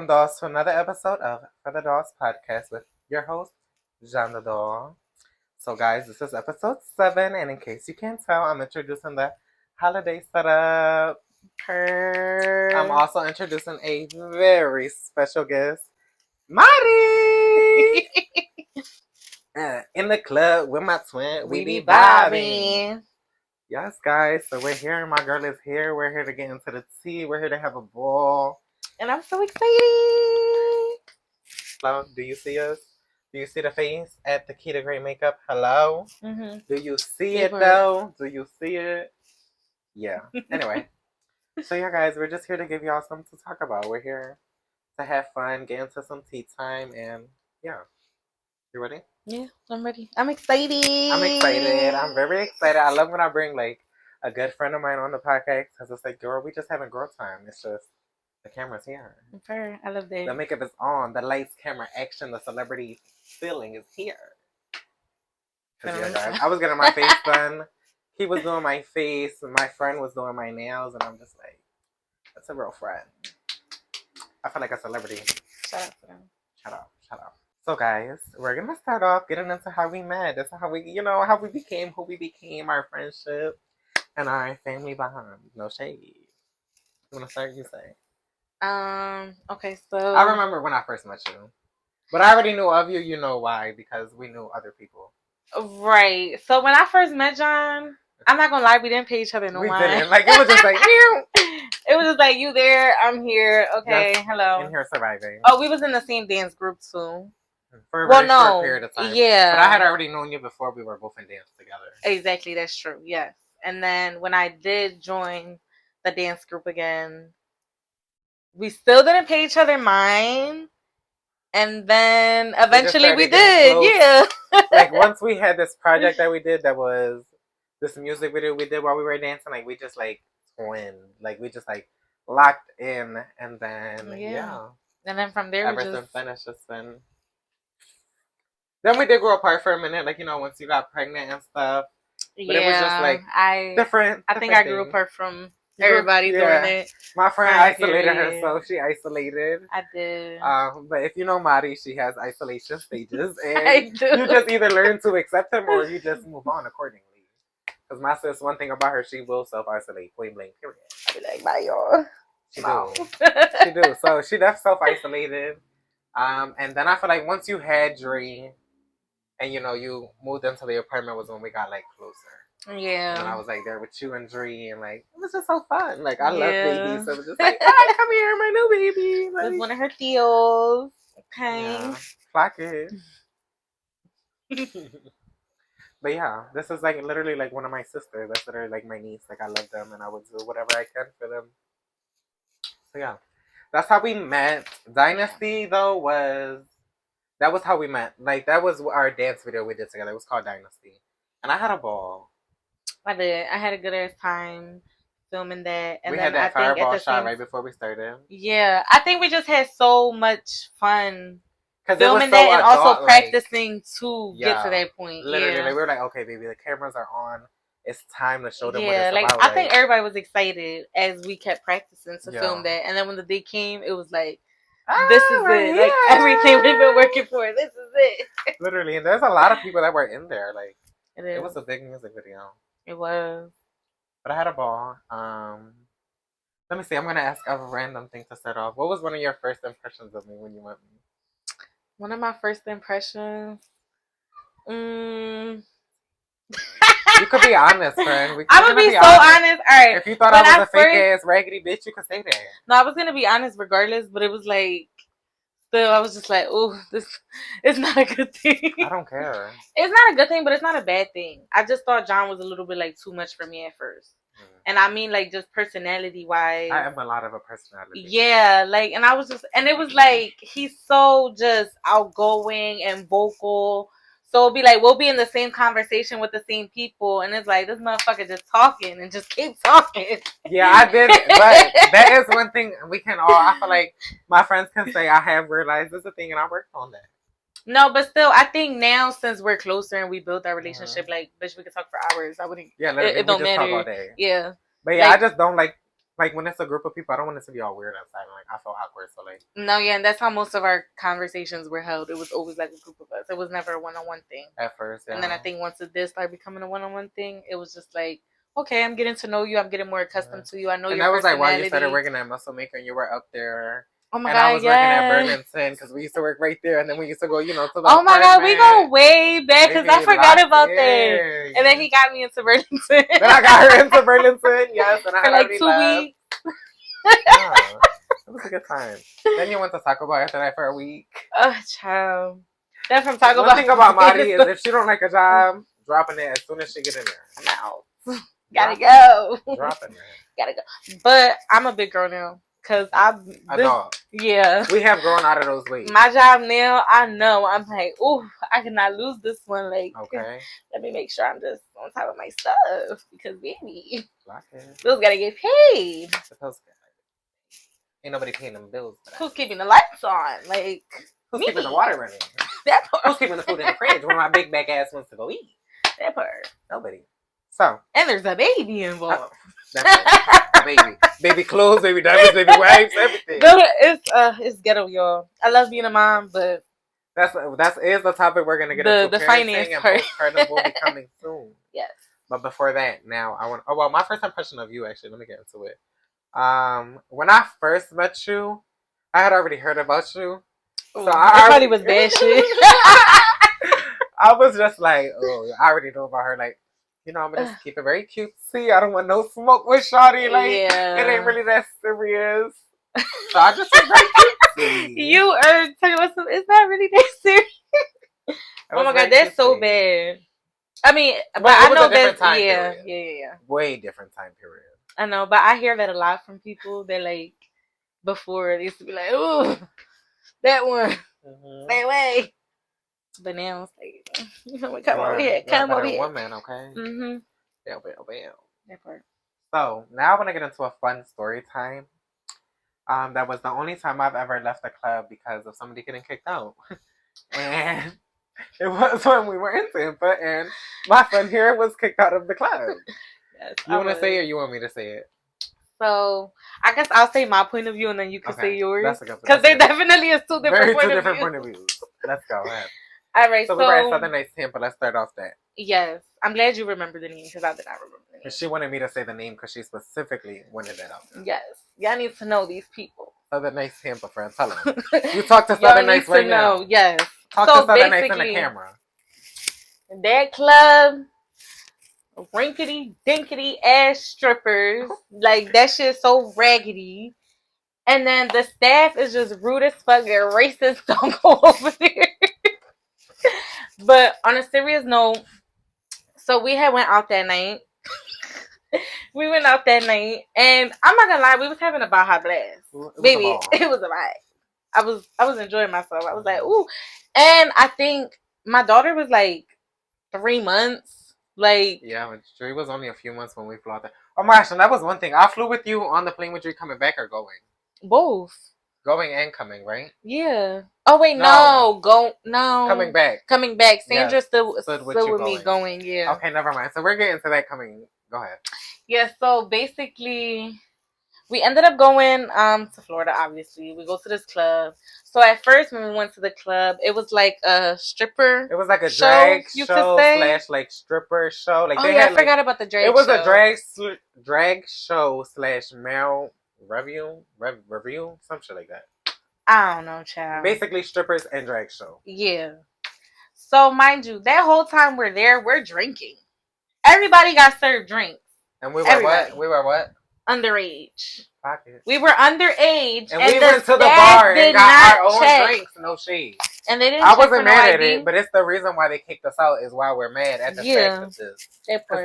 welcome dolls to another episode of For the Dolls podcast with your host, Jean the Doll. So guys, this is episode 7, and in case you can't tell, I'm introducing the holiday setup. I'm also introducing a very special guest, Mari! In the club with my twin, we be vibing. Yes, guys, so we're here. My girl is here. We're here to get into the tea. We're here to have a ball. And I'm so excited. Hello, do you see us? Do you see the face at the Key to Great Makeup? Hello? Mm-hmm. Do you see it though? Do you see it? Yeah. Anyway. So yeah, guys, we're just here to give y'all something to talk about. We're here to have fun, get into some tea time, and yeah. You ready? Yeah, I'm ready. I'm excited. I'm very excited. I love when I bring like a good friend of mine on the podcast because it's like, girl, we just having girl time. It's just the camera's here. Fair. I love that. The makeup is on. The lights, camera, action, the celebrity feeling is here. Yeah, guys, I was getting my face done. He was doing my face. My friend was doing my nails, and I'm just like, that's a real friend. I feel like a celebrity. Shout out to them. Shut up. So, guys, we're gonna start off getting into how we met. That's how we, how we became who we became, our friendship, and our family bond. No shade. You wanna start? You say. Okay, so I remember when I first met you, but I already knew of you. You know why? Because we knew other people. Right. So when I first met John, I'm not gonna lie, we didn't pay each other no mind. We didn't. Like, it was just like, it was just like, you there, I'm here. Okay, just hello. In here surviving. Oh, we was in the same dance group too. For a very short period of time. Yeah. But I had already known you before we were both in dance together. Exactly, that's true. Yes. And then when I did join the dance group again, we still didn't pay each other mind. And then eventually we did. Yeah. Like once we had this project that we did that was this music video we did while we were dancing, like we just like twinned. Like we just like locked in, and then yeah. And then from there ever since then it's just been. Then we did grow apart for a minute, like once you got pregnant and stuff. But it was just like different. I think I grew apart from everybody doing it. My friend isolated herself. She isolated. I did. But if you know Mari, she has isolation stages, and you just either learn to accept them or you just move on accordingly. Because my sis, one thing about her, she will self-isolate. Point blank. Period. I'll be like, bye, y'all. She do. So she definitely self-isolated. And then I feel like once you had Dre, and you moved into the apartment was when we got like closer. Yeah. And I was like there with you and Dre, and like it was just so fun. Like I love babies, so it was just like, hi, come here, my new baby. Like, it was one of her tios. Okay. Yeah, clock it. But yeah, this is like literally like one of my sisters. That's literally like my niece. Like I love them, and I would do whatever I can for them. So yeah, that's how we met. Dynasty though that was how we met. Like, that was our dance video we did together. It was called Dynasty. And I had a ball. I did. I had a good ass time filming that. And we then had that fireball shot right before we started. Yeah. I think we just had so much fun filming so that and also practicing to get to that point. Literally. Yeah. Like, we were like, okay, baby, the cameras are on. It's time to show them what it's like, about. I think everybody was excited as we kept practicing to film that. And then when the day came, it was like, this is it. Like everything we've been working for. This is it. Literally, and there's a lot of people that were in there. Like it was a big music video. It was. But I had a ball. Let me see. I'm gonna ask a random thing to start off. What was one of your first impressions of me when you met me? One of my first impressions. You could be honest, friend. I would be so honest. All right. If you thought I was a fake ass raggedy bitch, you could say that. No, I was gonna be honest regardless, but it was like, still, I was just like, oh, this is not a good thing. I don't care. It's not a good thing, but it's not a bad thing. I just thought John was a little bit like too much for me at first. And I mean, like, just personality wise. I am a lot of a personality. Yeah, like, and I was just, and it was like, he's so just outgoing and vocal. So it'll be like, we'll be in the same conversation with the same people. And it's like, this motherfucker just talking and just keep talking. Yeah, I did. But that is one thing we can all, I feel like my friends can say, I have realized this is a thing and I worked on that. No, but still, I think now since we're closer and we built our relationship, like, bitch, we can talk for hours. I wouldn't. Yeah, literally, it don't matter. Talk all day. Yeah, but yeah, like, I just don't like Like when it's a group of people, I don't want it to be all weird outside. Like I feel awkward, so like No, yeah, and that's how most of our conversations were held. It was always like a group of us. It was never a one-on-one thing. at first, yeah. And then I think once it did start becoming a one-on-one thing, it was just like, okay, I'm getting to know you. I'm getting more accustomed to you. I know and your that was like while you personality. started working at Muscle Maker and you were up there. Oh my and god, I was yes. working at Burlington because we used to work right there, and then we used to go, to the Oh my god, we go way back because I Baby, forgot locked about in. that. And then he got me into Burlington. Then I got her into Burlington, yes, and I for had like already 2 left. weeks. Yeah, it was a good time. Then you went to Taco Bell after that for a week. Oh, child. That from Taco Bell. One thing about Mari is if she don't like a job, dropping it as soon as she get in there. I'm out. Gotta go. Dropping it. Gotta go. But I'm a big girl now. Cause A dog. Yeah. We have grown out of those weights. My job now, I know. I'm like, ooh, I cannot lose this one. Like, Okay. let me make sure I'm just on top of my stuff. Because, baby, Lock it. bills gotta get paid. Supposed to. Ain't nobody paying them bills. Who's keeping the lights on? Like, Who's me. keeping the water running? That part. Who's keeping the food in the fridge when my big back ass wants to go eat? That part. Nobody. So. And there's a baby involved. That's it. Baby clothes, baby diapers, baby wipes, everything. It's ghetto, y'all. I love being a mom, but That's the topic we're gonna get into. The finance and part. postpartum will be coming soon. Yes. But before that, now I want. Oh well, my first impression of you actually. Let me get into it. When I first met you, I had already heard about you. So I thought he was bad shit. I was just like, oh, I already know about her. Like, I'm gonna just keep it very cutesy. I don't want no smoke with Shawty. Like, it ain't really that serious. So I just was very cutesy. You are talking about something. It's not really that serious. Oh my god, that's so bad. I mean, but I know that. Yeah. Way different time period. I know, but I hear that a lot from people that like before they used to be like, "Ooh, that one, stay away." But now it's like, come over here, come over here. One man, okay. Well. That part. So now I want to get into a fun story time. That was the only time I've ever left a club because of somebody getting kicked out, and it was when we were in Tampa, and my friend here was kicked out of the club. Yes, you want to say it, or you want me to say it? So I guess I'll say my point of view, and then you can say yours. That's a good. Because there definitely is two different point of views. Let's go ahead. All right, so we were at Southern Nights Tampa. Let's start off that. Yes, I'm glad you remember the name because I did not remember the name. She wanted me to say the name because she specifically wanted that out. Yes, y'all need to know these people. Southern Nights Tampa, friend. Tell them. You talk to Southern Nights right now. Yes. Talk to Southern Nights in the camera. That club, rinkety dinkety ass strippers, like that shit so raggedy. And then the staff is just rude as fuck and racist. Don't go over there. But on a serious note, so we had went out that night. We went out that night, and I'm not gonna lie, we was having a Baja blast. Baby, it was a vibe. I was enjoying myself. I was like, ooh. And I think my daughter was like 3 months. Like, yeah, Dre was only a few months when we flew out there. Oh my gosh, and that was one thing. I flew with you on the plane with Dre coming back or going? Both. Going and coming, right? Yeah. Oh wait, no. Coming back. Sandra still with me going. Yeah. Okay, never mind. So we're getting to that coming. Go ahead. Yeah. So basically, we ended up going to Florida. Obviously, we go to this club. So at first, when we went to the club, it was like a stripper. It was like a drag show slash like stripper show. Like I forgot about the drag. It was a drag show slash male review, some shit like that. I don't know, child. Basically, strippers and drag show. Yeah. So mind you, that whole time we're there, we're drinking. Everybody got served drinks. And we were what? We were what? Underage. Pocket. We were underage, and we went to the bar and got our own drinks. No shade. And they didn't. I wasn't mad at it, but it's the reason why they kicked us out is why we're mad at the fact of this.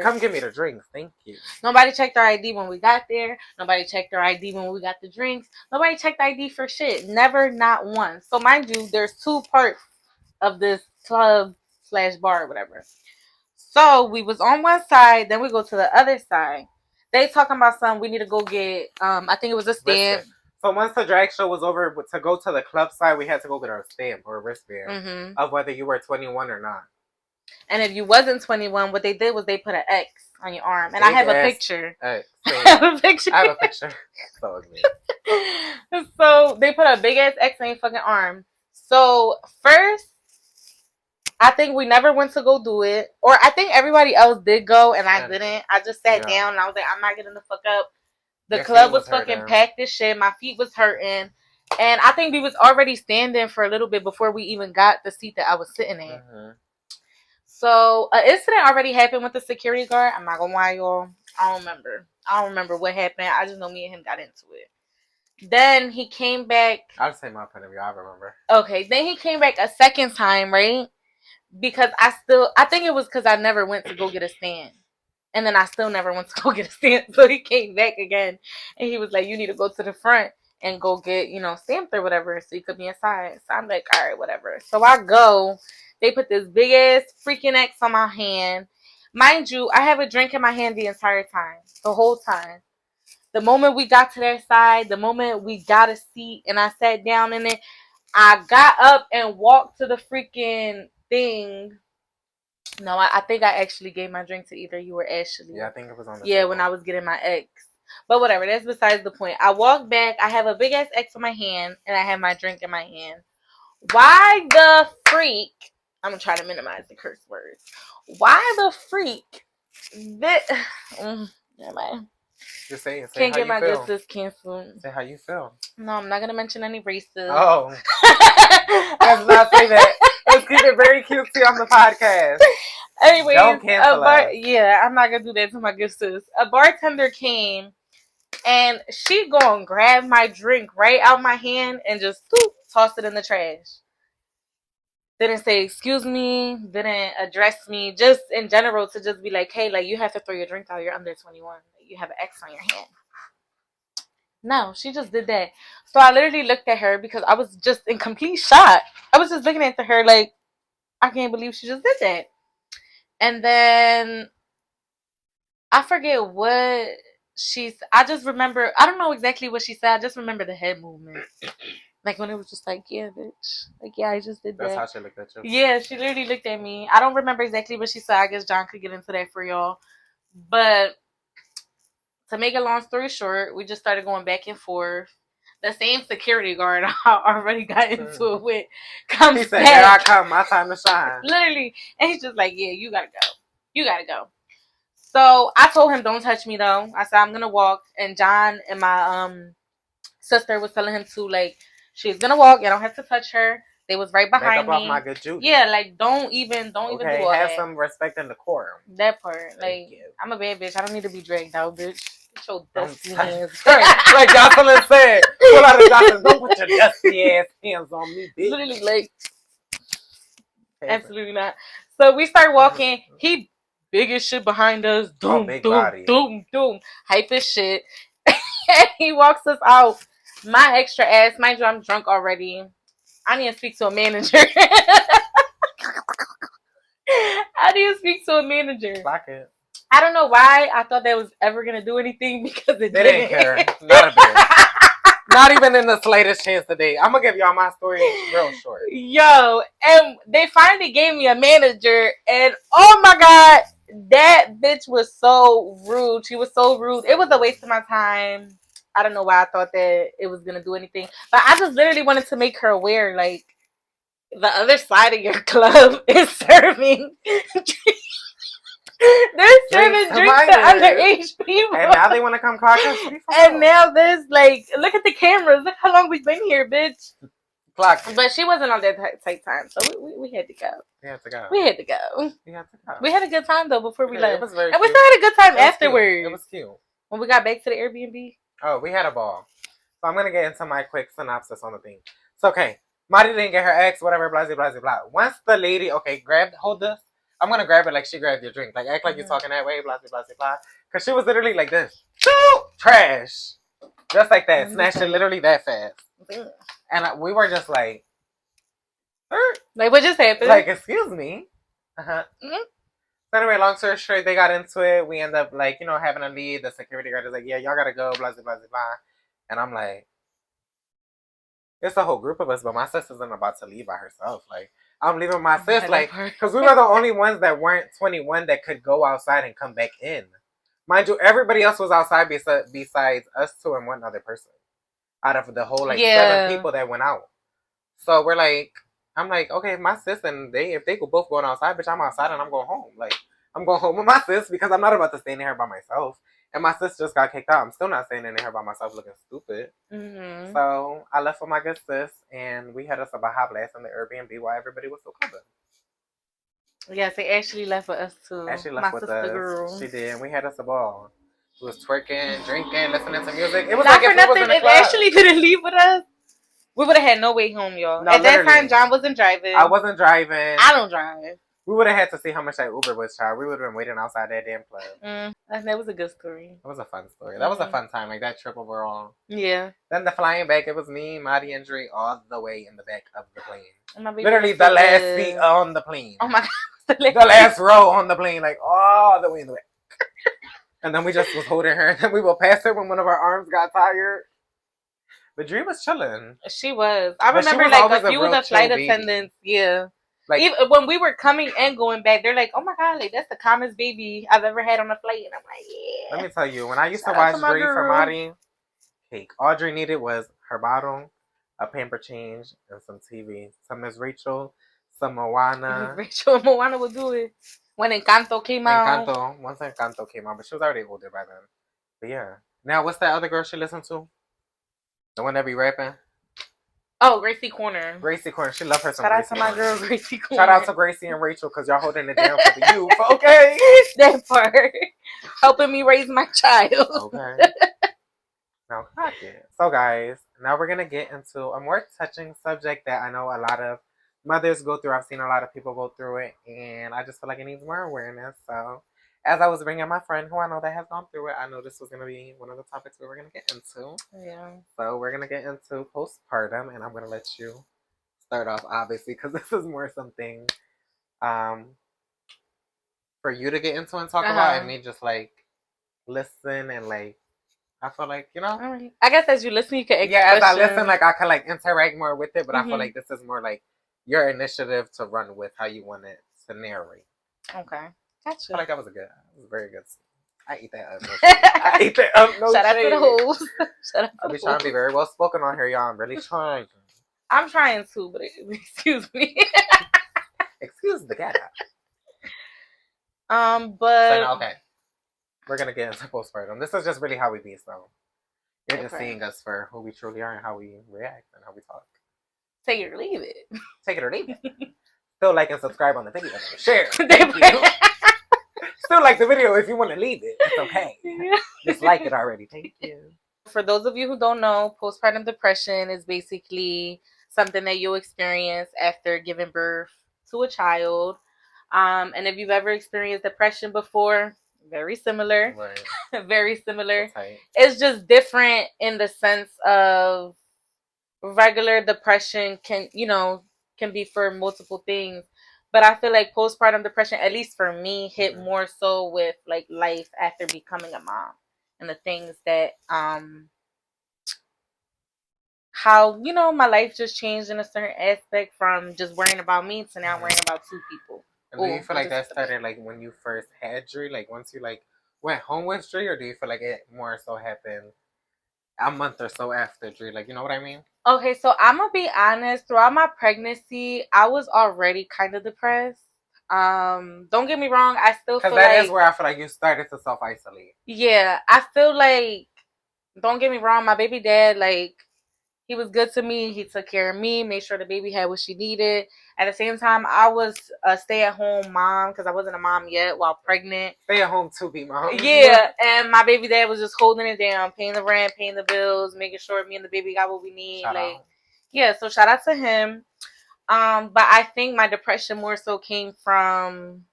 Come give me the drinks, thank you. Nobody checked our ID when we got there. Nobody checked our ID when we got the drinks. Nobody checked ID for shit. Never, not once. So mind you, there's 2 parts of this club / bar or whatever. So we was on one side, then we go to the other side. They talking about something. We need to go get. I think it was a stamp. So once the drag show was over, to go to the club side, we had to go get our stamp or a wristband of whether you were 21 or not. And if you wasn't 21, what they did was they put an X on your arm, and I have a Big-ass picture. X. I have a picture. I have a picture. So ugly. So they put a big ass X on your fucking arm. So first, I think we never went to go do it, or I think everybody else did go and I didn't. I just sat down and I was like, I'm not getting the fuck up. The Your club feet was was fucking hurting. packed as shit. My feet was hurting. And I think we was already standing for a little bit before we even got the seat that I was sitting in. Mm-hmm. So an incident already happened with the security guard. I'm not gonna lie, y'all. I don't remember what happened. I just know me and him got into it. Then he came back. I'll say my point of view. I remember. Okay, then he came back a second time, right? Because I think it was because I never went to go get a stand. And then I still never went to go get a stand. So he came back again. And he was like, you need to go to the front and go get, stamped or whatever so you could be inside. So I'm like, all right, whatever. So I go. They put this big ass freaking X on my hand. Mind you, I have a drink in my hand the entire time. The whole time. The moment we got to their side, the moment we got a seat and I sat down in it, I got up and walked to the freaking thing. No, I think I actually gave my drink to either you or Ashley. Yeah, I think it was on the table. When I was getting my X. But whatever, that's besides the point. I walked back, I have a big ass X on my hand, and I have my drink in my hand. Why the freak? I'm gonna try to minimize the curse words. Why the freak? Never mind. Just say Can't how get you my feel. good sis canceled. Say how you feel. No, I'm not gonna mention any races. Oh. Let's not say that. Let's keep it very cutesy on the podcast. Anyways, don't cancel us. Yeah, I'm not gonna do that to my good sis. A bartender came and she gonna grab my drink right out my hand and just toss it in the trash. Didn't say excuse me, didn't address me, just in general to just be like, hey, like you have to throw your drink out, you're under 21. You have an X on your hand. No, she just did that. So I literally looked at her because I was just in complete shock. I was just looking at her like, I can't believe she just did that. And then I forget what I just remember, I don't know exactly what she said. I just remember the head movement. Like when it was just like, yeah, bitch. Like, yeah, I just did that. That's how she looked at you. Yeah, she literally looked at me. I don't remember exactly what she said. I guess John could get into that for y'all. But to make a long story short, we just started going back and forth. The same security guard I already got into it with comes he said, back. Here I come, my time to shine. Literally. And he's just like, yeah, you gotta go. You gotta go. So I told him, don't touch me though. I said, I'm gonna walk. And John and my sister was telling him to, like, she's gonna walk. You don't have to touch her. They was right behind me. Off my good juice. Yeah, like don't even do all have that. some respect and decorum. That part, like, I'm a bad bitch. I don't need to be dragged out, bitch. Get your dusty hands. Like Jocelyn said, pull out of Jocelyn. Don't put your dusty ass hands on me, bitch. Literally, like, absolutely not. So we start walking. He big as shit behind us. Doom, doom. Hype as shit. And he walks us out. My extra ass, mind you, I'm drunk already. I need to speak to a manager. I need to speak to a manager. Fuck it. I don't know why I thought that was ever gonna do anything because they didn't care. Not a bit. Not even in the slightest chance today. I'm gonna give y'all my story real short. Yo, and they finally gave me a manager, and oh my god, that bitch was so rude. She was so rude. It was a waste of my time. I don't know why I thought that it was gonna do anything, but I just literally wanted to make her aware, like, the other side of your club is serving. They're serving drinks to underage people, and now they want to come clock us. And now there's like, look at the cameras. Look how long we've been here, bitch. Clock. But she wasn't on that tight time, so we had to go. We had to go. We had a good time though before we left. It was very and cute. we still had a good time afterwards. Cute. It was cute. When we got back to the Airbnb. Oh, we had a ball. So I'm gonna get into my quick synopsis on the thing. So okay, Marty didn't get her ex, whatever, blah, blah, blah, blah. Once the lady, hold this. I'm gonna grab it like she grabbed your drink. Like, act like you're talking that way, blah, blah, blah, blah. Because she was literally like this. Trash. Just like that. Snatched it literally that fast. And we were just like, like, what just happened? Like, excuse me. Mm-hmm. So anyway, long story short, they got into it. We end up, like, having a lead. The security guard is like, yeah, y'all gotta go, blah, blah, blah, blah. And I'm like, it's a whole group of us, but my sis isn't about to leave by herself. Like, I'm leaving my sis, that like, part. because we were the only ones that weren't 21 that could go outside and come back in. Mind you, everybody else was outside besides us two and one other person out of the whole, like, 7 people that went out. So we're like, I'm like, okay, my sis and if they go both going outside, bitch, I'm outside and I'm going home. Like, I'm going home with my sis because I'm not about to stay in here by myself. And my sis just got kicked out. I'm still not staying in here by myself looking stupid. Mm-hmm. So I left with my good sis, and we had us a Baja Blast in the Airbnb while everybody was still covered. Yes, they actually left with us too. Ashley left My with sister us. girl. She did, and we had us a ball. We was twerking, drinking, listening to music. It was Not like for if we was nothing. in a If club. Ashley didn't leave with us, we would have had no way home, y'all. No, At that literally. time, John wasn't driving. I wasn't driving. I don't drive. We would have had to see how much that Uber was charged. We would have been waiting outside that damn club. That was a good story. It was a fun story. That was a fun time, like that trip overall. Yeah. Then the flying back, it was me, Maddie, and Dre all the way in the back of the plane. Oh, literally the last seat on the plane. Oh my God. The last row on the plane, like all the way in the back. And then we just was holding her, and then we would pass her when one of our arms got tired. But Dre was chilling. She was. I But she remember was like a few of the real flight chill baby. attendants. Yeah. Like, even when we were coming and going back, they're like, "Oh my God, like that's the calmest baby I've ever had on a flight." And I'm like, "Yeah." let me tell you, when I used Shout to out watch to my Dre for girl. Maddie, cake. All Dre needed was her bottle, a pamper change, and some TV. Some Miss Rachel, some Moana. Rachel and Moana would do it when Encanto came out. Once Encanto came out, but she was already older by then. But yeah. Now, what's that other girl she listened to? The one that be rapping? Oh, Gracie Corner. Gracie Corner. She love her some Shout out Gracie to my Corner. girl, Gracie Corner. Shout out to Gracie and Rachel because y'all holding it down for the youth, okay? That part. Helping me raise my child. Okay. Now, clock it. So, guys, now we're going to get into a more touching subject that I know a lot of mothers go through. I've seen a lot of people go through it, and I just feel like it needs more awareness. So, as I was bringing my friend who I know that has gone through it, I know this was going to be one of the topics we were going to get into. Yeah. So, we're going to get into postpartum, and I'm going to let you start off, obviously, because this is more something for you to get into and talk about, and me just, like, listen and, like, I feel like, you know. All right. I guess as you listen, you can Yeah, as I listen, like, I can, like, interact more with it, but I feel like this is more, like, your initiative to run with how you want it to narrate. Okay. Gotcha. I feel like that was very good. I eat that up. I eat that up. No Shout out to the hoes. Shout out to I'll be trying to be very well spoken on here, y'all. I'm really trying. I'm trying to, but excuse me. Excuse the cat. But So, okay. We're gonna get into postpartum. This is just really how we be, so you're just seeing us for who we truly are and how we react and how we talk. Take it or leave it. Take it or leave it. Still like and subscribe on the video. Share. Thank you. Still like the video if you want to leave it. It's okay. Just like it already. Thank you. For those of you who don't know, postpartum depression is basically something that you'll experience after giving birth to a child. And if you've ever experienced depression before, very similar. Right. Very similar. It's just different in the sense of regular depression can be for multiple things. But I feel like postpartum depression, at least for me, hit more so with like life after becoming a mom and the things that how my life just changed in a certain aspect from just worrying about me to now worrying about 2 people. And do you feel like that started like when you first had Dre, like once you like went home with Dre, or do you feel like it more so happened a month or so after Dre? Like, you know what I mean? Okay, so I'm gonna be honest. Throughout my pregnancy, I was already kind of depressed. Don't get me wrong. I still feel like that is where I feel like you started to self-isolate. Yeah, I feel like, don't get me wrong, my baby dad, like, he was good to me. He took care of me, made sure the baby had what she needed. At the same time, I was a stay-at-home mom because I wasn't a mom yet while pregnant. Stay-at-home to be mom. Yeah, and my baby dad was just holding it down, paying the rent, paying the bills, making sure me and the baby got what we need. Shout out. Yeah, so shout out to him. But I think my depression more so came from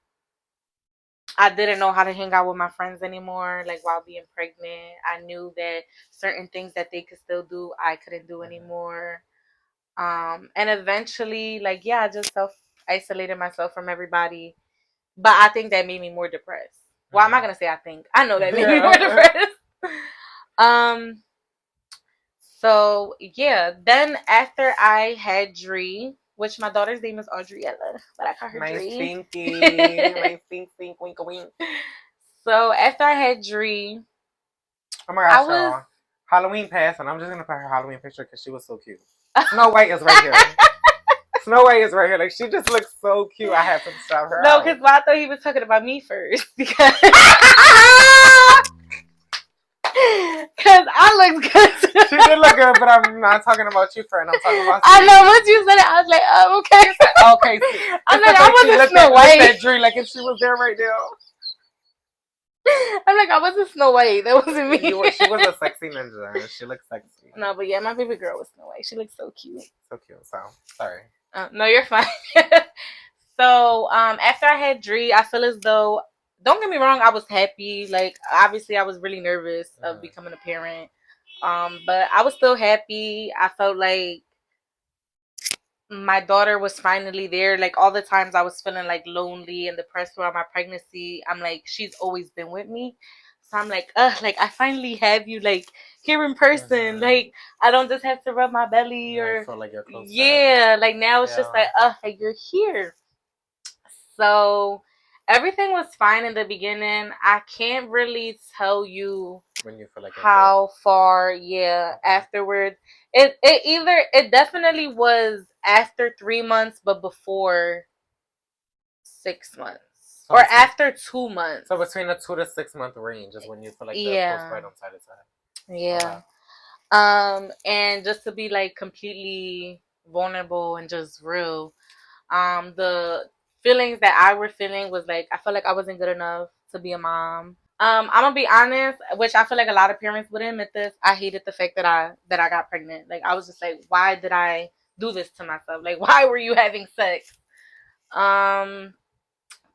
I didn't know how to hang out with my friends anymore. Like while being pregnant, I knew that certain things that they could still do, I couldn't do anymore. And eventually, like, yeah, I just self-isolated myself from everybody. But I think that made me more depressed. Well, I'm not going to say I think. I know that made me more depressed. So, yeah. Then after I had Dre, which my daughter's name is Audriella, but I call her My Dree. stinky. My stink, wink, wink. So after I had Dree, Oh my gosh, y'all. Halloween passed, and I'm just gonna put her Halloween picture because she was so cute. Snow White is right here. Snow White is right here. Like, she just looks so cute. I had to shout her No, out. because I thought he was talking about me first. Because I looked good. She did look good, but I'm not talking about you, friend. I'm talking about. I know once you said it, I was like, oh, okay. Okay. I'm like, I wasn't Snow White. Looked at Dree like if she was there right now. I'm like, I wasn't Snow White. That wasn't me. She was a sexy ninja. She looked sexy. No, but yeah, my baby girl was Snow White. She looks so cute. So cute. So sorry. No, you're fine. So after I had Dree, I feel as though, don't get me wrong, I was happy. Like, obviously, I was really nervous of becoming a parent. But I was still happy. I felt like my daughter was finally there. Like, all the times I was feeling like lonely and depressed throughout my pregnancy, I'm like, she's always been with me. So I'm like, like, I finally have you, like, here in person. Like, I don't just have to rub my belly or feel like you're close. Yeah, like now it's just like, like, you're here. So everything was fine in the beginning. I can't really tell you when you feel like how far, afterwards. It definitely was after 3 months, but before 6 months. So or after 2 months. So between the 2 to 6 month range is when you feel like the postpartum side is at. Yeah. And just to be like completely vulnerable and just real, the feelings that I were feeling was like, I felt like I wasn't good enough to be a mom. I'm gonna be honest, which I feel like a lot of parents would admit this. I hated the fact that I got pregnant. Like, I was just like, why did I do this to myself? Like, why were you having sex?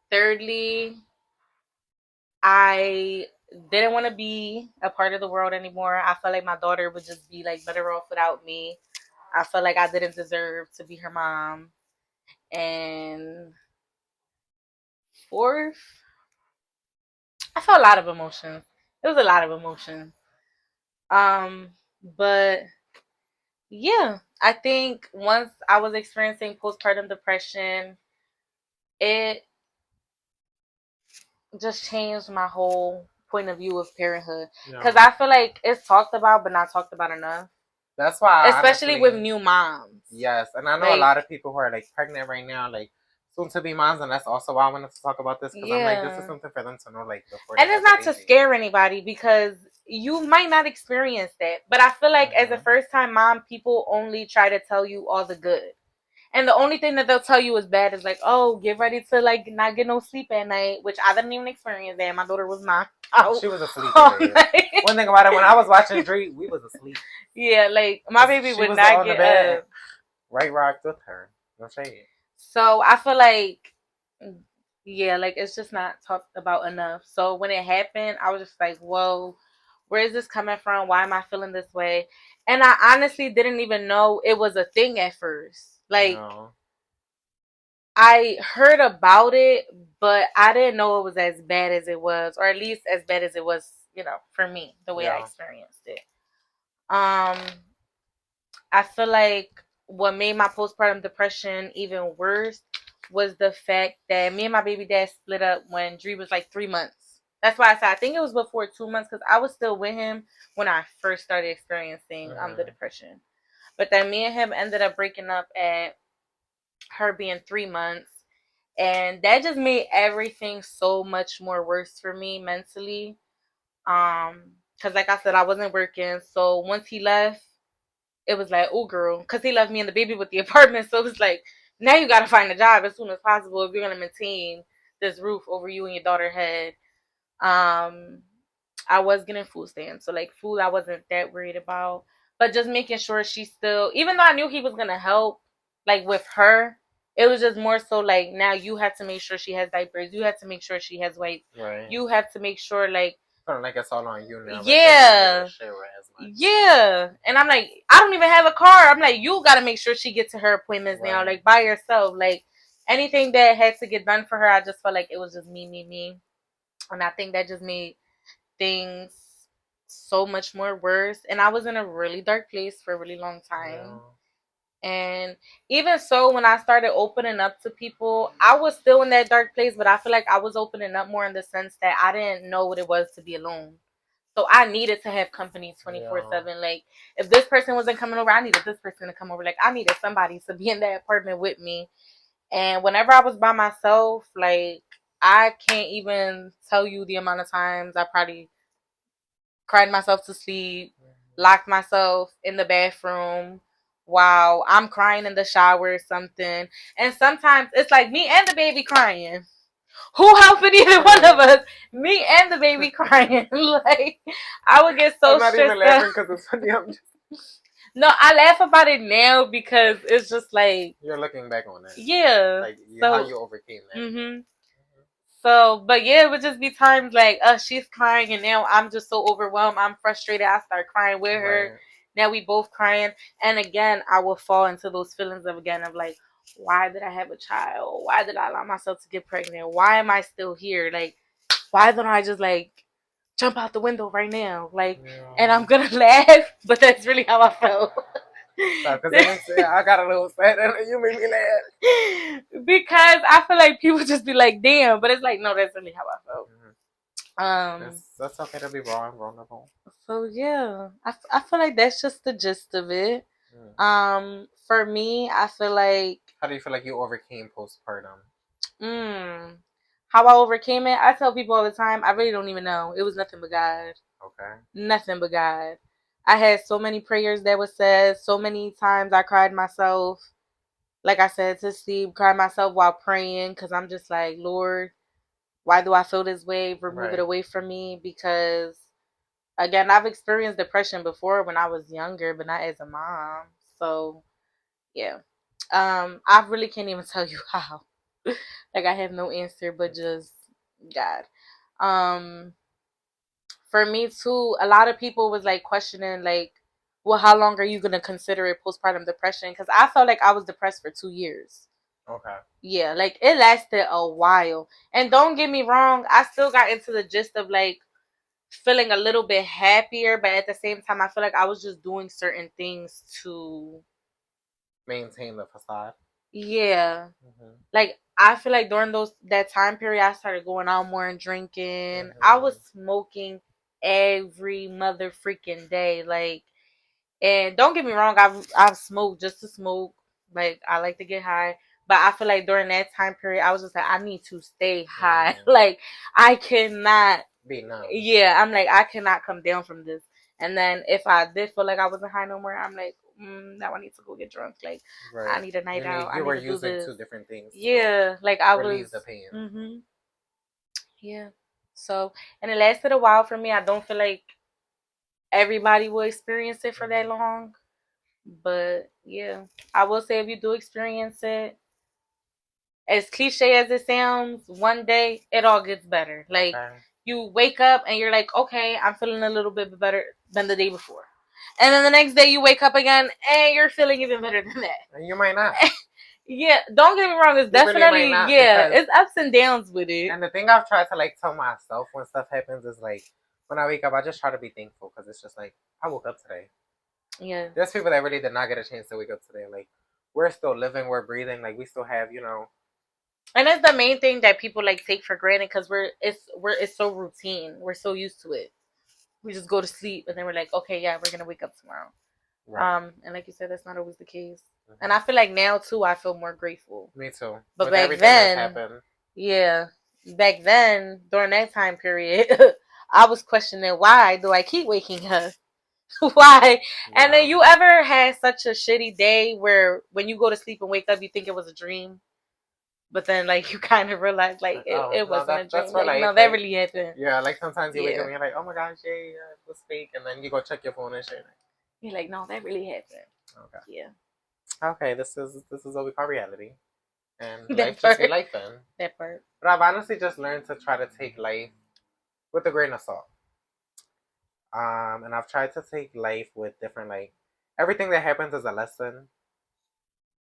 Thirdly, I didn't want to be a part of the world anymore. I felt like my daughter would just be like better off without me. I felt like I didn't deserve to be her mom. And fourth, I felt a lot of emotions. It was a lot of emotions. But yeah, I think once I was experiencing postpartum depression, it just changed my whole point of view of parenthood. Because I feel like it's talked about, but not talked about enough. That's why, especially honestly, with new moms. Yes, and I know a lot of people who are like pregnant right now, like soon to be moms, and that's also why I wanted to talk about this, because I'm like, this is something for them to know, like, before. And it's not to scare anybody, because you might not experience that, but I feel like as a first time mom, people only try to tell you all the good. And the only thing that they'll tell you is bad is like, oh, get ready to like not get no sleep at night, which I didn't even experience that. My daughter was knocked out. She was asleep. One thing about it, when I was watching Dree, we was asleep. Yeah, like my baby would not get up. Right rocked with her. No shade. So I feel like, yeah, like it's just not talked about enough. So when it happened, I was just like, whoa, where is this coming from? Why am I feeling this way? And I honestly didn't even know it was a thing at first. Like, I heard about it, but I didn't know it was as bad as it was, or at least as bad as it was, for me, the way I experienced it. I feel like what made my postpartum depression even worse was the fact that me and my baby dad split up when Dree was like 3 months. That's why I said I think it was before 2 months, because I was still with him when I first started experiencing the depression. But then me and him ended up breaking up at her being 3 months. And that just made everything so much more worse for me mentally. Because like I said, I wasn't working. So once he left, it was like, oh, girl. Because he left me and the baby with the apartment. So it was like, now you got to find a job as soon as possible if you're going to maintain this roof over you and your daughter's head. I was getting food stamps. So, like, food I wasn't that worried about. But just making sure she still, even though I knew he was going to help, like, with her, it was just more so, like, now you have to make sure she has diapers. You have to make sure she has wipes. Right. You have to make sure, like, like it's all on you now. Yeah. Yeah. And I'm like, I don't even have a car. I'm like, you got to make sure she gets to her appointments now, like, by yourself. Like, anything that had to get done for her, I just felt like it was just me. And I think that just made things so much more worse. And I was in a really dark place for a really long time. And even so, when I started opening up to people, I was still in that dark place, but I feel like I was opening up more in the sense that I didn't know what it was to be alone. So I needed to have company 24/7. Like, if this person wasn't coming over, I needed this person to come over. Like, I needed somebody to be in that apartment with me. And whenever I was by myself, like, I can't even tell you the amount of times I probably cried myself to sleep, locked myself in the bathroom while I'm crying in the shower or something. And sometimes it's like me and the baby crying. Who helping either one of us? Me and the baby crying. Like, I would get so I'm not even stressed laughing out. because it's funny. I'm just... No, I laugh about it now because it's just like, You're looking back on it. yeah. Like, how So, you overcame that. hmm so, but yeah, it would just be times like, she's crying, and now I'm just so overwhelmed. I'm frustrated. I start crying with her. Right. Now we both crying, and again, I will fall into those feelings of like, why did I have a child? Why did I allow myself to get pregnant? Why am I still here? Like, why don't I just like jump out the window right now? Like, and I'm gonna laugh, but that's really how I felt. Because it makes I got a little sad and you made me laugh. Because I feel like people just be like, damn, but it's like, no, that's really how I felt. That's okay to be raw and vulnerable. So yeah, I feel like that's just the gist of it. For me, I feel like, how do you feel like you overcame postpartum? How I overcame it, I tell people all the time, I really don't even know. It was nothing but God. Okay. Nothing but God. I had so many prayers that was said, so many times I cried myself, like I said, to sleep, cried myself while praying, because I'm just like, Lord, why do I feel this way? Remove it away from me, because again, I've experienced depression before when I was younger, but not as a mom. So yeah. I really can't even tell you how. Like, I have no answer but just God. Um for me too, a lot of people was like questioning, like, well, how long are you gonna consider it postpartum depression? Because I felt like I was depressed for 2 years. Okay. Yeah, like, it lasted a while. And don't get me wrong, I still got into the gist of like feeling a little bit happier, but at the same time, I feel like I was just doing certain things to maintain the facade. Yeah. Like, I feel like during that time period, I started going out more and drinking. I was smoking every mother freaking day. Like, and don't get me wrong, I've smoked just to smoke. Like, I like to get high. But I feel like during that time period, I was just like, I need to stay high. Like, I cannot be numb. Yeah, I'm like, I cannot come down from this. And then if I did feel like I wasn't high no more, I'm like, now I need to go get drunk. Like, I need a night out. You I were need to do using this. two different things. Yeah, like I relieve was. the pain. Yeah. So, and it lasted a while for me. I don't feel like everybody will experience it for that long. But yeah, I will say if you do experience it, as cliche as it sounds, one day it all gets better. Like, you wake up and you're like, okay, I'm feeling a little bit better than the day before. And then the next day you wake up again and you're feeling even better than that. And you might not. Yeah, don't get me wrong. It's definitely, it's ups and downs with it. And the thing I've tried to like tell myself when stuff happens is like, when I wake up, I just try to be thankful because it's just like, I woke up today. Yeah. There's people that really did not get a chance to wake up today. Like, we're still living, we're breathing, like we still have, you know. And that's the main thing that people like take for granted because it's so routine. We're so used to it. We just go to sleep and then we're like, okay, yeah, we're gonna wake up tomorrow. Right. And like you said, that's not always the case. Mm-hmm. And I feel like now too, I feel more grateful. Me too. But with back then, yeah, back then during that time period, I was questioning, why do I keep waking up? Why? Yeah. And then, you ever had such a shitty day where when you go to sleep and wake up, you think it was a dream? But then, like, you kind of realize, like, it wasn't a dream. Like, no, that really happened. Yeah, like, sometimes you wake up and you're like, oh my gosh, yeah, it was fake. And then you go check your phone and shit. You're like, no, that really happened. Okay. Yeah. Okay, this is what we call reality. And life just be life then. That part. But I've honestly just learned to try to take life with a grain of salt. And I've tried to take life with different, like, everything that happens is a lesson.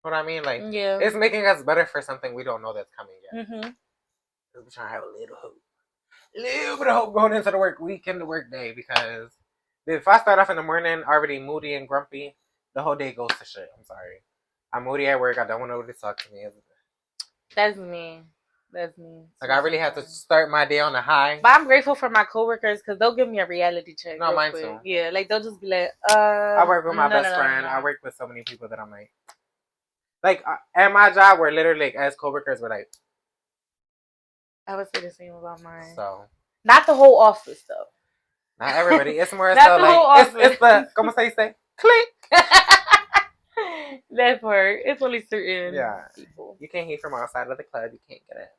What I mean, like, it's making us better for something we don't know that's coming yet. We're trying to have a little hope. A little bit of hope going into the work week and the work day, because if I start off in the morning already moody and grumpy, the whole day goes to shit. I'm sorry. I'm moody at work. I don't want nobody to talk to me. That's me. That's me. Like I really have to start my day on a high. But I'm grateful for my coworkers because they'll give me a reality check. No, real mine quick. too. Yeah, like they'll just be like, I work with my best friend. I work with so many people that I'm like at my job, we're literally like, as coworkers, we're like. I would say the same about mine. So. Not the whole office though. Not everybody. It's more Not so the whole like office. it's the como se dice click. That part. It's only certain people. You can't hate from outside of the club. You can't get it.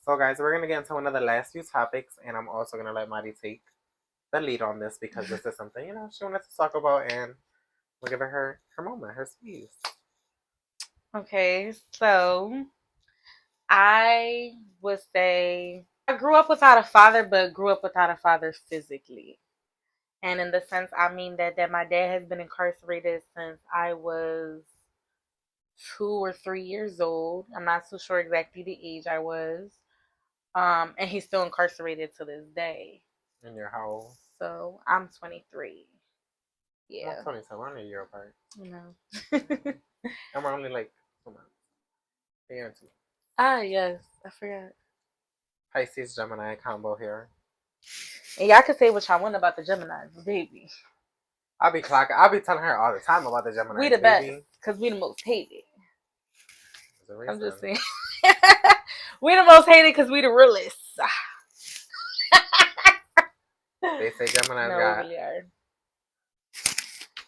So guys, we're gonna get into one of the last few topics, and I'm also gonna let Maddie take the lead on this because this is something she wanted to talk about, and we'll give her moment, her space. Okay, so I would say I grew up without a father, but grew up without a father physically. And in the sense, I mean that my dad has been incarcerated since I was 2 or 3 years old. I'm not so sure exactly the age I was. And he's still incarcerated to this day. And you're how old? So I'm 23. Yeah. I'm 27. We're only a year apart. No. And we're only like 2 months. A year and 2. Ah, yes. I forgot. Pisces Gemini combo here. And y'all can say what y'all want about the Geminis, baby. I'll be telling her all the time about the Geminis. We the best, because we the most hated. I'm just saying. We the most hated because we the realest. They say Gemini's no, got. We really are.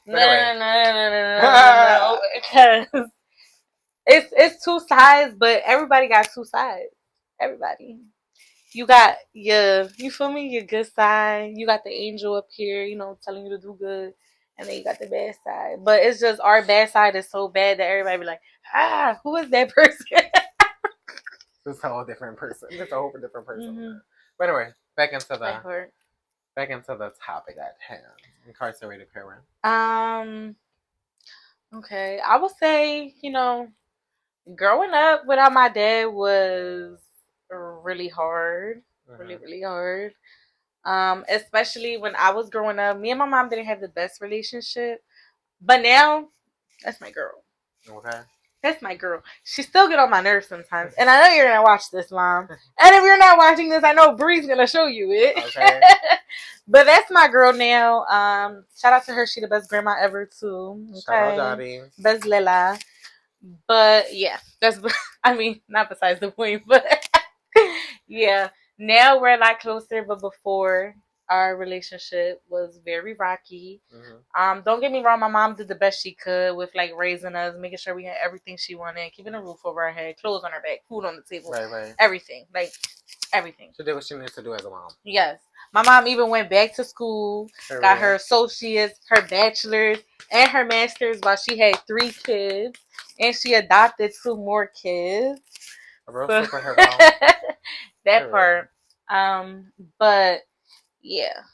Anyway. No. Because it's two sides, but everybody got two sides. Everybody. You got you feel me? Your good side. You got the angel up here, telling you to do good. And then you got the bad side. But it's just our bad side is so bad that everybody be like, who is that person? It's a whole different person. It's a whole different person. Mm-hmm. But anyway, back into the topic at hand. Incarcerated parent. Okay. I would say, growing up without my dad was really hard. Mm-hmm. Really, really hard. Especially when I was growing up. Me and my mom didn't have the best relationship. But now, that's my girl. Okay. That's my girl. She still get on my nerves sometimes. And I know you're going to watch this, Mom. And if you're not watching this, I know Bree's going to show you it. Okay. But that's my girl now. Shout out to her. She the best grandma ever, too. Okay? Shout out, Jody. Best Lela. But, yeah. Not besides the point, but, yeah. Now we're a lot closer, but before, our relationship was very rocky. Mm-hmm. Don't get me wrong, my mom did the best she could with raising us, making sure we had everything she wanted, keeping a roof over our head, clothes on our back, food on the table, right. Everything, everything. She did what she needed to do as a mom. Yes, my mom even went back to school, got her associates, her bachelor's, and her master's while she had 3 kids, and she adopted 2 more kids. A real superhero. That part. But. Yeah.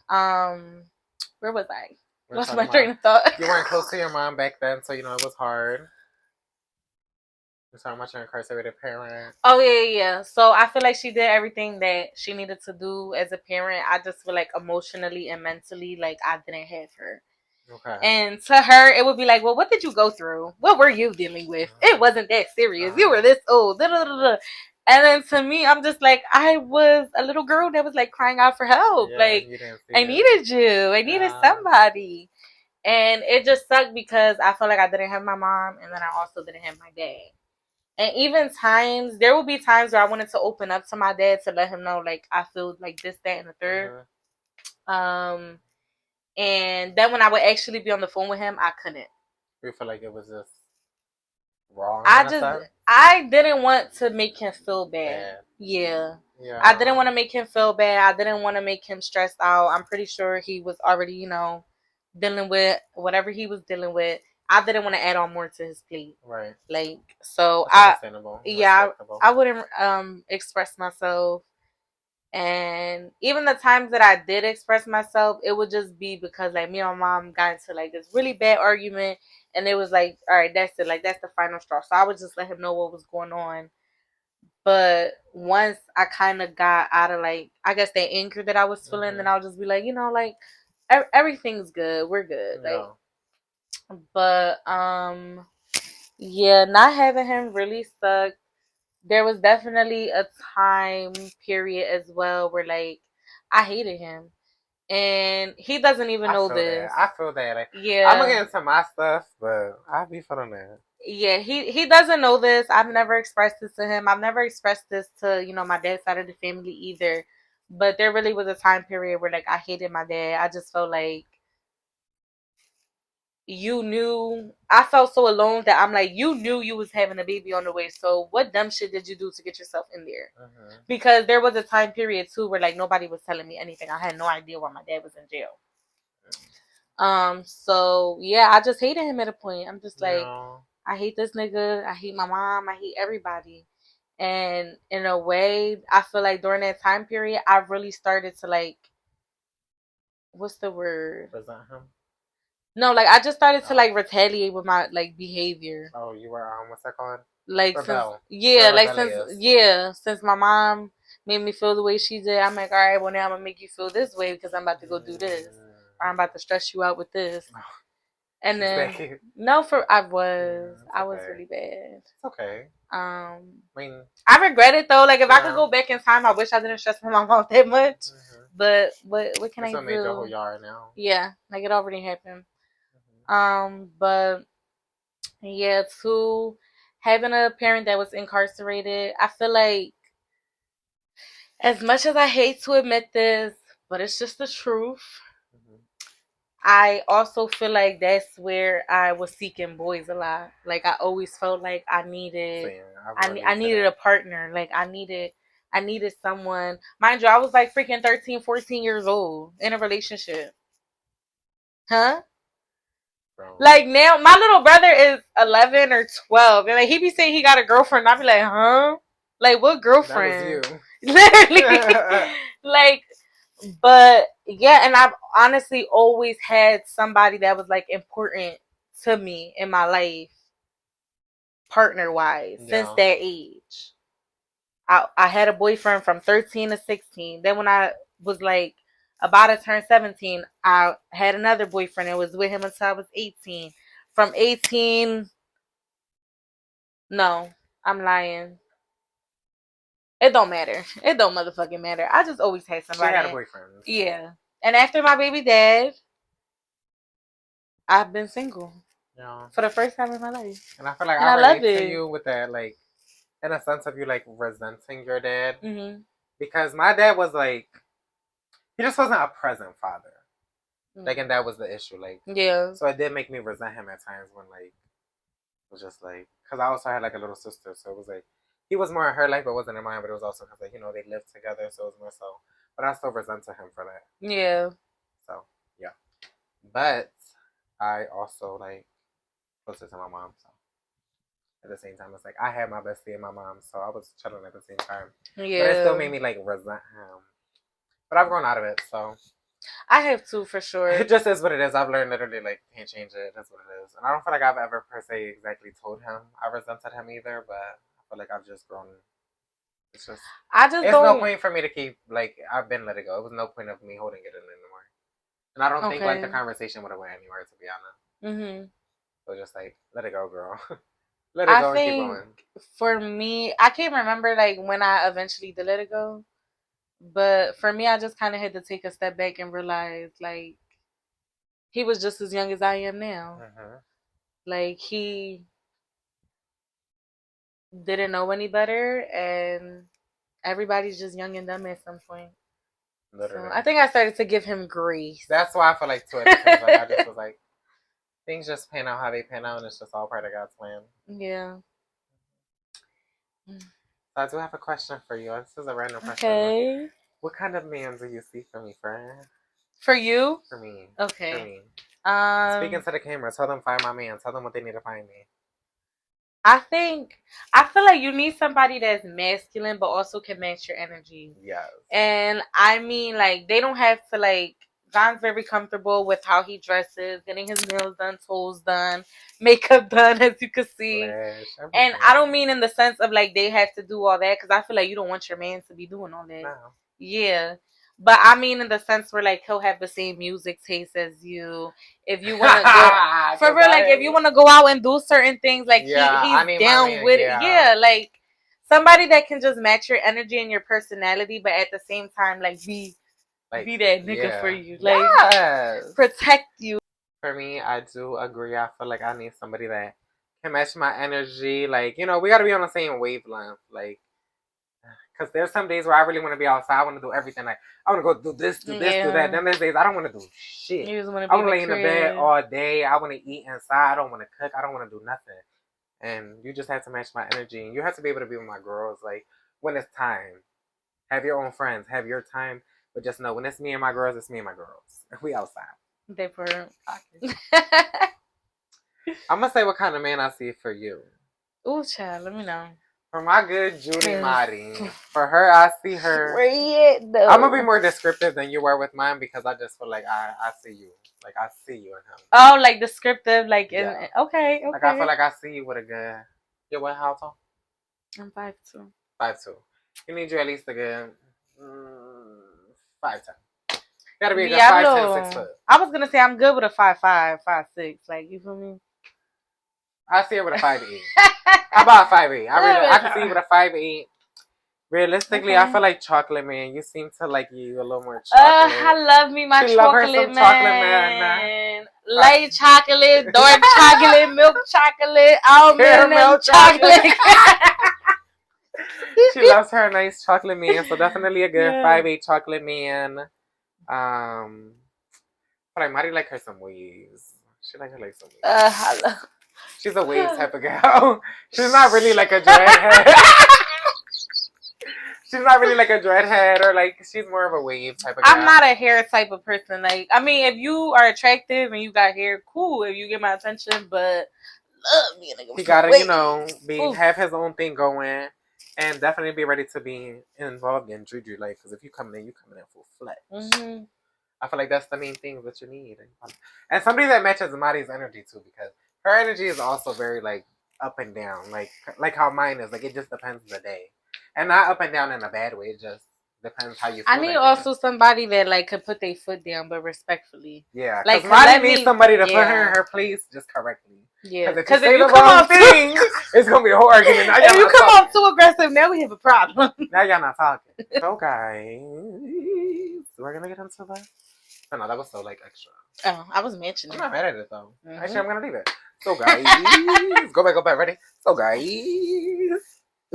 Where was I? What's my train of thought? You weren't close to your mom back then, so it was hard. You're talking about your incarcerated parent. Oh yeah. So I feel like she did everything that she needed to do as a parent. I just feel like emotionally and mentally, I didn't have her. Okay. And to her, it would be like, well, what did you go through? What were you dealing with? It wasn't that serious. You were this old. Da, da, da, da. And then to me, I'm just like, I was a little girl that was crying out for help. I needed you. I needed somebody. And it just sucked because I felt like I didn't have my mom, and then I also didn't have my dad. And even there would be times where I wanted to open up to my dad to let him know, I feel like this, that, and the third. Mm-hmm. And then when I would actually be on the phone with him, I couldn't. You feel like it was just wrong? I didn't want to make him feel bad. Yeah. I didn't want to make him feel bad. I didn't want to make him stressed out. I'm pretty sure he was already, dealing with whatever he was dealing with. I didn't want to add on more to his plate. Right. So I wouldn't express myself. And even the times that I did express myself, it would just be because me and my mom got into this really bad argument, and it was all right, that's it, that's the final straw. So I would just let him know what was going on. But once I kind of got out of I guess that anger that I was feeling, then I would just be everything's good, we're good. But Yeah, not having him really sucked. There was definitely a time period as well where like I hated him. And he doesn't even I know feel that. this. I feel that. Like, I'm gonna Yeah. get into my stuff, but I be feeling that. Yeah, he doesn't know this. I've never expressed this to him. I've never expressed this to, my dad's side of the family either. But there really was a time period where like I hated my dad. I just felt like you knew I felt so alone that I'm like, you knew you was having a baby on the way. So what dumb shit did you do to get yourself in there? Mm-hmm. Because there was a time period too where like nobody was telling me anything. I had no idea why my dad was in jail. So yeah, I just hated him at a point. I'm just like, No. I hate this nigga. I hate my mom. I hate everybody. And in a way, I feel like during that time period, I really started to like, what's the word? Present him. No, like I just started to Oh. like retaliate with my like behavior. Oh, you were what's that called? Like since Rebel. yeah, You're like since rebellious. yeah, since my mom made me feel the way she did, I'm like, all right, well now I'm gonna make you feel this way because I'm about to go do this, or I'm about to stress you out with this. And She's then back. no, I It's was okay. really bad. It's okay. I mean, I regret it though. Like if I could yeah. go back in time, I wish I didn't stress my mom out that much. Mm-hmm. But what can It's I what made you who do? you are now. Yeah, like it already happened. Mm-hmm. But yeah, to having a parent that was incarcerated, I feel like as much as I hate to admit this, but it's just the truth. Mm-hmm. I also feel like that's where I was seeking boys a lot. Like I always felt like I So needed, yeah, I I relate to needed a that. partner. Like I needed someone. Mind you, I was like freaking 13, 14 years old in a relationship. Huh? Bro, Like now, my little brother is 11 or 12, and like he be saying he got a girlfriend. I be like, huh? Like what that was girlfriend? you. Literally, like, but yeah, and I've honestly always had somebody that was like important to me in my life, partner wise, since Yeah. that age. I had a boyfriend from 13 to 16. Then when I was like about to turn 17, I had another boyfriend and was with him until I was 18. From 18, no, I'm lying. It don't matter. It don't motherfucking matter. I just always had She had a somebody. boyfriend. Yeah. And after my baby dad, I've been single Yeah. for the first time in my life. And I feel like And I I love relate to it. you with that, like, in a sense of you, like, resenting your dad. Mm-hmm. Because my dad was, like, he just wasn't a present father. Like, Mm. and that was the issue. Like, Yeah. so it did make me resent him at times when, like, it was just, like, because I also had, like, a little sister. So it was, like, he was more in her life, but wasn't in mine. But it was also because, like, they lived together. So it was more so. But I still resented him for that. Yeah. So, yeah. But I also, like, closer to my mom. So at the same time, it's like I had my bestie and my mom, so I was chilling at the same time. But it still Yeah. made me like resent him. But I've grown out of it, so I have two for sure. it just is what it is. I've learned literally like can't change it. That's what it is. And I don't feel like I've ever per se exactly told him I resented him either. But I feel like I've just grown. It's just I just it's no don't. point for me to keep like I've been let it go. It was no point of me holding it in anymore. And I don't think like the Okay. conversation would have went anywhere to be honest. Mhm. So just like let it go, girl. Let it I go and keep think going. for me, I can't remember like when I eventually did let it go, but for me, I just kind of had to take a step back and realize like he was just as young as I am now. Mm-hmm. Like he didn't know any better, and everybody's just young and dumb at some point. So Literally. I think I started to give him grace. That's why I feel like too at the same time I just was like things just pan out how they pan out and it's just all part of God's plan. Yeah. So I do have a question for you. This is a random question. Okay. What kind of man do you see for me, friend? For you? For me. Okay. For me. Speaking Um, to the camera, tell them find my man. Tell them what they need to find me. I feel like you need somebody that's masculine but also can match your energy. Yes. And I mean like they don't have to like John's very comfortable with how he dresses, getting his nails done, toes done, makeup done, as you can see. Flash, And everything. I don't mean in the sense of like they have to do all that because I feel like you don't want your man to be doing all that. No. Yeah. But I mean, in the sense where like he'll have the same music taste as you. If you want to go for real, like if you want to go out and do certain things, like I he's need my down man, with it. Yeah, like somebody that can just match your energy and your personality, but at the same time, like be that nigga for you, like protect you. For me, I do agree. I feel like I need somebody that can match my energy. Like, you know, we got to be on the same wavelength. Like, because there's some days where I really want to be outside. I want to do everything. Like, I want to go do this, do this, do that. Then there's days I don't want to do shit. You just want to I want to lay in the bed all day. I want to eat inside. I don't want to cook. I don't want to do nothing. And you just have to match my energy. And you have to be able to be with my girls. Like, when it's time. Have your own friends. Have your time. But just know, when it's me and my girls, it's me and my girls. We outside. They were. I'm going to say what kind of man I see for you. Ooh, child, let me know. For my good Judy Mari, for her, I see her. Where you at, though? I'm going to be more descriptive than you were with mine because I just feel like I see you. Like, I see you in him. Oh, like descriptive, like, yeah. Okay. Like, I feel like I see you with a good... You're what, how tall? I'm 5'2". 5'2". You need you at least a good 5'10". Gotta be a good 5'10", 6 foot. I was gonna say I'm good with a 5'5", 5'6". Like, you feel me? I see it with a 5'8". How about 5'8"? I can see you with a 5'8". Realistically, okay. I feel like Chocolate Man. You seem to like you a little more chocolate. I love me my chocolate man. Light chocolate, dark chocolate, milk chocolate, almond chocolate. She loves her a nice chocolate man, so definitely a good 5'8" chocolate man. But I might like her some waves. She like her like some waves. She's a wave type of girl. She's not really like a dreadhead. She's not really like a dreadhead or like she's more of a wave type of girl. I'm not a hair type of person. Like, I mean, if you are attractive and you got hair, cool. If you get my attention, but love me. He gotta, you know, have his own thing going, and definitely be ready to be involved in Juju life. Because if you coming in full flex. Mm-hmm. I feel like that's the main thing that you need, and somebody that matches Mari's energy too, because her energy is also very like up and down, like how mine is. Like it just depends on the day. And not up and down in a bad way. It just depends how you feel. I need also somebody that like could put their foot down, but respectfully. Yeah, like Marty needs somebody to put her in her place just correctly. Yeah, because if you come off thing, it's gonna be a whole argument. Now if you come off too aggressive, now we have a problem. Now y'all not talking. So guys, we're gonna get into that. Oh no, that was so like extra. Oh, I was mentioning. I'm not mad at it though. Mm-hmm. Actually, I'm gonna leave it. So guys, go back. Ready? So guys.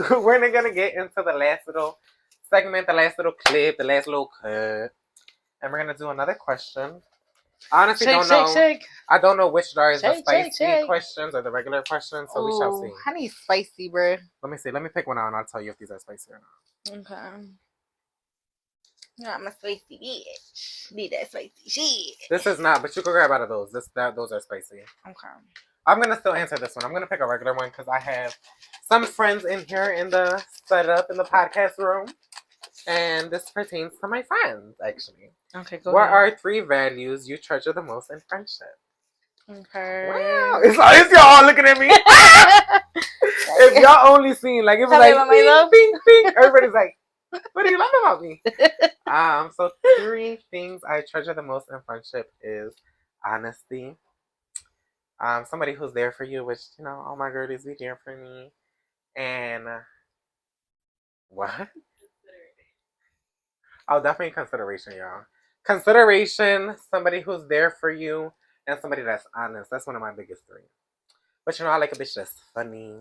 We're gonna get into the last little segment, the last little clip, the last little cut, and we're gonna do another question. I honestly don't know. I don't know which jar is the spicy questions or the regular questions, so we shall see. I need spicy, bro. Let me see. Let me pick one out, and I'll tell you if these are spicy or not. Okay. Not my spicy bitch. Need that spicy shit. This is not, but you can grab out of those. Those are spicy. Okay. I'm going to still answer this one. I'm going to pick a regular one because I have some friends in here in the setup in the podcast room. And this pertains to my friends, actually. Okay, go What ahead. are 3 values you treasure the most in friendship? Okay. Wow. It's y'all all looking at me. If y'all only seen, like, it was like, bing, bing, bing. Everybody's like, what do you love about me? So 3 things I treasure the most in friendship is honesty. Somebody who's there for you, which, you know, all my girlies be there for me. And, what? Oh, definitely consideration, y'all. Consideration, somebody who's there for you, and somebody that's honest. That's one of my biggest 3. But, you know, I like a bitch that's funny.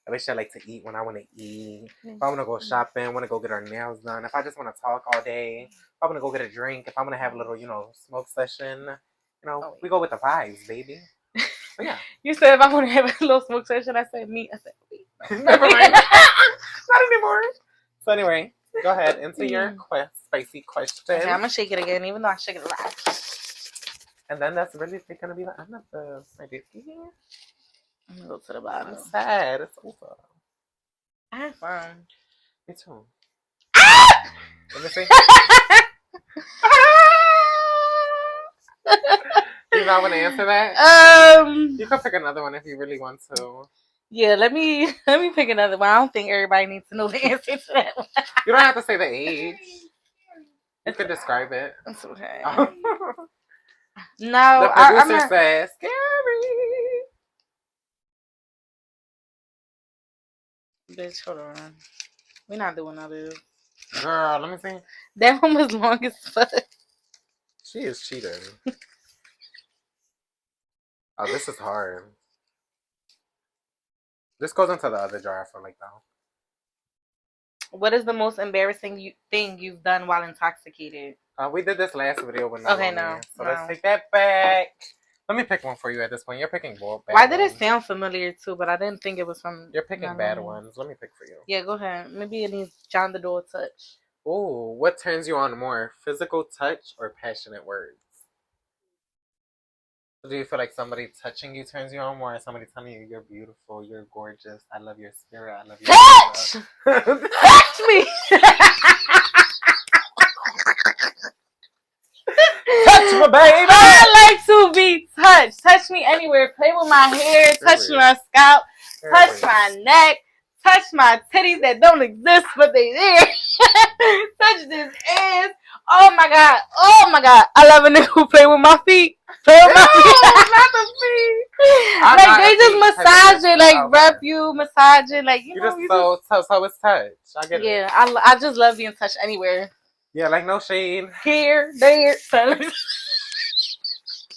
A bitch that like to eat when I want to eat. If I want to go shopping, want to go get her nails done. If I just want to talk all day. If I want to go get a drink. If I want to have a little, you know, smoke session. You know, we go with the vibes, baby. Yeah. You said if I want to have a little smoke session, I said me. I said me. Never mind. Not anymore. So anyway, go ahead. Answer your spicy question. Okay, I'm going to shake it again, even though I shake it a lot. And then that's really going to be the end of the spicy. I'm going to go to the bottom. I'm sad. It's over. I had fun. Me too. Let me see. You not want to answer that? You can pick another one if you really want to. Yeah, let me pick another one. I don't think everybody needs to know the answer to that one. You don't have to say the age. You could describe it. It's okay. The No, producer says scary. Bitch, hold on. We're not doing all this. Girl, let me see. That one was long as fuck. She is cheating. Oh, this is hard. This goes into the other jar, I feel like, though. What is the most embarrassing thing you've done while intoxicated? We did this last video with Okay, no. So let's take that back. Let me pick one for you at this point. You're picking bad Why did ones. it sound familiar, too, but I didn't think it was from... You're picking bad ones. Let me pick for you. Yeah, go ahead. Maybe it needs John the Door touch. Ooh, what turns you on more? Physical touch or passionate words? Do you feel like somebody touching you turns you on more, or somebody telling you you're beautiful, you're gorgeous, I love your spirit, I love your touch? Touch me! Touch my baby! I like to be touched. Touch me anywhere. Play with my hair. Touch my scalp. Touch my neck. Touch my titties that don't exist, but they there. Touch this ass. Oh my god. Oh my god. I love a nigga who play with my feet. Play with my feet. Not the feet. Like they just massage it, like rub you, massage it, like you know. Just so it's touch. I get it. Yeah, I just love being touched anywhere. Yeah, like no shade. Here, there.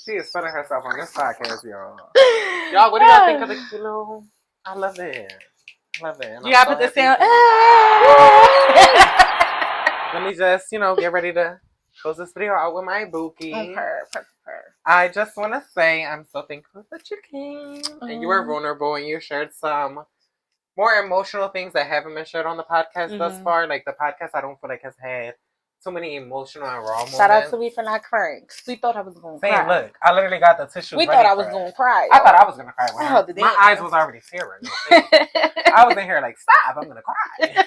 She is spinning herself on this podcast, y'all. Y'all, what do y'all think of the kilo? I love it. Love it. And you gotta put the sound. Let me just, get ready to close this video out with my bookie. I just want to say I'm so thankful that you came. And you were vulnerable and you shared some more emotional things that haven't been shared on the podcast thus far. Like the podcast, I don't feel like has had so many emotional and raw moments. Shout out to me for not crying. We thought I was going to cry. Look, I literally got the tissue. We thought I was going to cry. I thought I was going to cry. My eyes was already tearing. I was in here like, stop, I'm going to cry.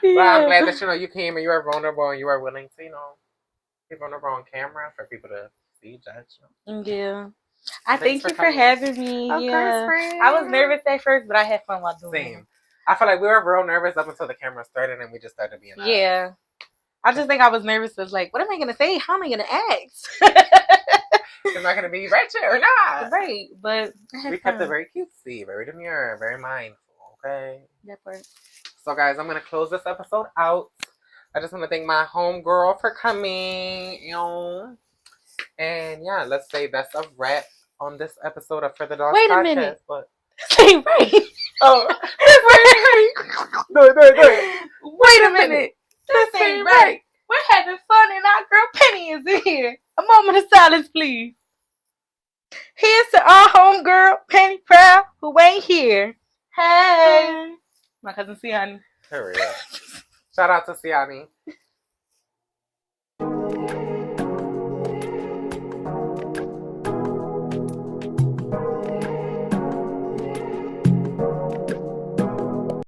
But I'm glad that, you came and you were vulnerable and you were willing to, be vulnerable on camera for people to see, judge. Yeah. I thank you for having me. Of course, I was nervous at first, but I had fun while doing it. Same. I feel like we were real nervous up until the camera started and we just started being honest. Yeah. I just think I was nervous of like, what am I going to say? How am I going to act? Am I going to be wretched or not? Right, but we kept it very cutesy, very demure, very mindful, okay? That part. So guys, I'm going to close this episode out. I just want to thank my homegirl for coming, And yeah, let's say that's a wrap on this episode of For the Dogs Wait podcast. A minute. But... Ain't right. Oh. Do it. Wait a minute. This ain't right. We're having fun and our girl Penny is in here. A moment of silence, please. Here's to our homegirl Penny Proud, who ain't here. Hey. My cousin Siani. Shout out to Siani.